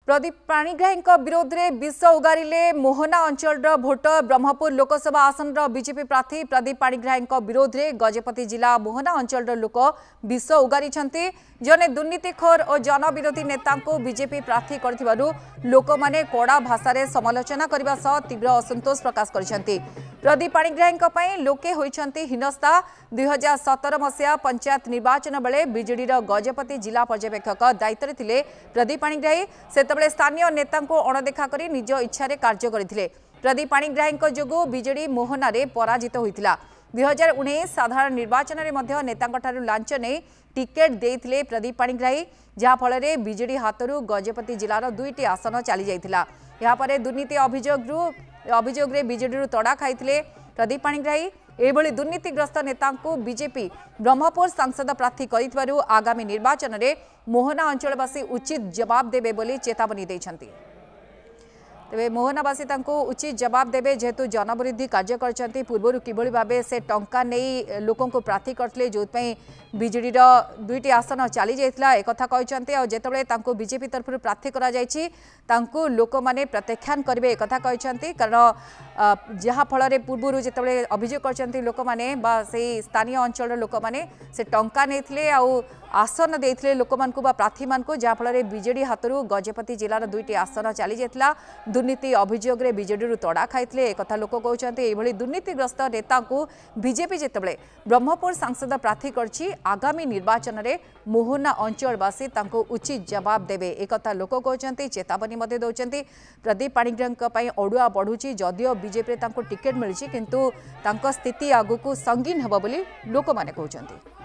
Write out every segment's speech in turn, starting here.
प्रदीप पाणिग्राही विरोध में विष उगारिले मोहना अंचल भोटर ब्रह्मपुर लोकसभा आसन बीजेपी प्रार्थी प्रदीप पाणिग्राही विरोध में गजपति जिला मोहना अंचल लोक विष उगारी जने दुर्नीतिखोर और जनविरोधी नेता को बीजेपी प्रार्थी कर लोक मैंने कड़ा भाषा समालोचना करने सह तीव्र असंतोष प्रकाश कर प्रदीप पाणिग्राही लोके होइछंती हिनस्ता 2017 मसीहा पंचायत निर्वाचन बेले बीजेडीर गजपति जिला पर्यवेक्षक दायित्व थे प्रदीप पाणिग्राही से स्थानीय नेता अणदेखा कर निज इच्छा कार्य करते प्रदीप पाणिग्राही जोगु बीजेडी मोहना पराजित होता 2019 साधारण निर्वाचन में नेता लांच नहीं टिकेट देते प्रदीप पाणिग्राही जहाँफल बीजेडी हाथरू गजपति जिलार 2टी आसन चली जाता यापर दुर्नीति अभियोग बीजेडी तड़ा खाई प्रदीप पाणिग्राही एभली दुर्नीतिग्रस्त नेता बीजेपी ब्रह्मपुर सांसद प्रार्थी कर आगामी निर्वाचन में मोहना अंचलवासी उचित जवाब देवे बोली चेतावनी देछंती। तेबे मोहनावासी उचित जवाब देवे जेहेतु जनविरोधी कार्य करछंती पूर्व किभली भाबे से टंका नहीं लोकों को प्रार्थी करथिले जो बीजेडी 2टी आसन चली जाइतिला एकथा कहछंती और जेतबेले तांको बीजेपी तरफ प्रार्थी करा जायछि तांको लोक माने प्रत्याख्यान करिवे एकथा कहछंती कारण जहाँ फल पूर्व जेतबेले अभियोग करछंती लोक माने बा सेही स्थानीय अंचल लोक माने से टंका नेथिले आउ आसन देथिले लोक मानकु बा प्रार्थी मानकु जहाँ फल बीजेडी हाथरू गजपति जिलार 2टी आसन चली जाइतिला दुर्नीति अभियोग बीजेडी तड़ा खाई एक लोक कहते ये दुर्नीतिग्रस्त नेता को बीजेपी जितेबाला ब्रह्मपुर सांसद प्रार्थी करछि आगामी निर्वाचन में मोहना अंचलवासी उचित जवाब देवे एक लोक कहते चेतावनी दौरान प्रदीप पाणिग्राही अड़ुआ बढ़ुची जदियो बीजेपी टिकेट मिली किंतु स्थिति आगु संगीन हेब बोली लोक मैंने कहते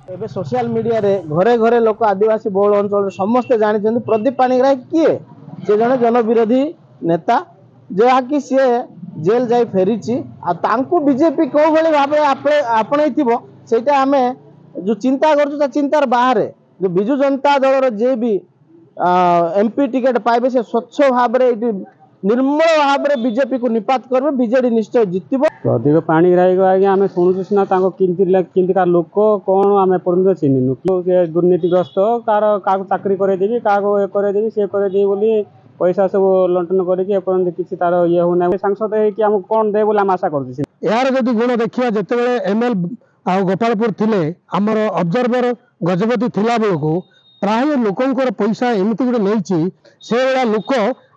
एबे सोशल मीडिया रे घरे घरे लोक आदिवासी बहुल अंचल समस्ते जानी प्रदीप पाणिग्राही किए से जने जनविरोधी नेता जहाँकि सी जेल जाई फेरी बीजेपी कौ भाव आपणे से आम जो चिंता कर चिंतार बाहर जो बिजु जनता दल जे भी एमपी टिकेट पाइबे से स्वच्छ भाव निर्मल भाव बीजेपी को निपात करेंगे बीजेडी निश्चय जितब प्रदीप पाणिग्राही को आगे आम शुणुचु सीना किंतिकार लोक कौन आम पर्यटन चिन्हनु दुर्नीतिग्रस्त क्या चाकरी करदेवी क्या करदेवी सी करदेवी बोली पैसा सब लंटन करके किसी तार ये होना सांसद है कौन दे बोले आशा कर यार जदि गुण देखा जितेबाला एमएल आ गोपालपुर थिले आमर ऑब्जर्वर गजपति थिला बेलू प्राय लोकंर पैसा एमती गोटे नहीं से भाया लोक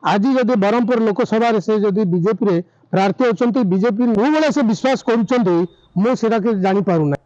आज जदि ब्रह्मपुर लोकसभा से जदि बीजेपी प्रार्थी अच्छा बीजेपी से विश्वास करुँच मुझे जानी पारना।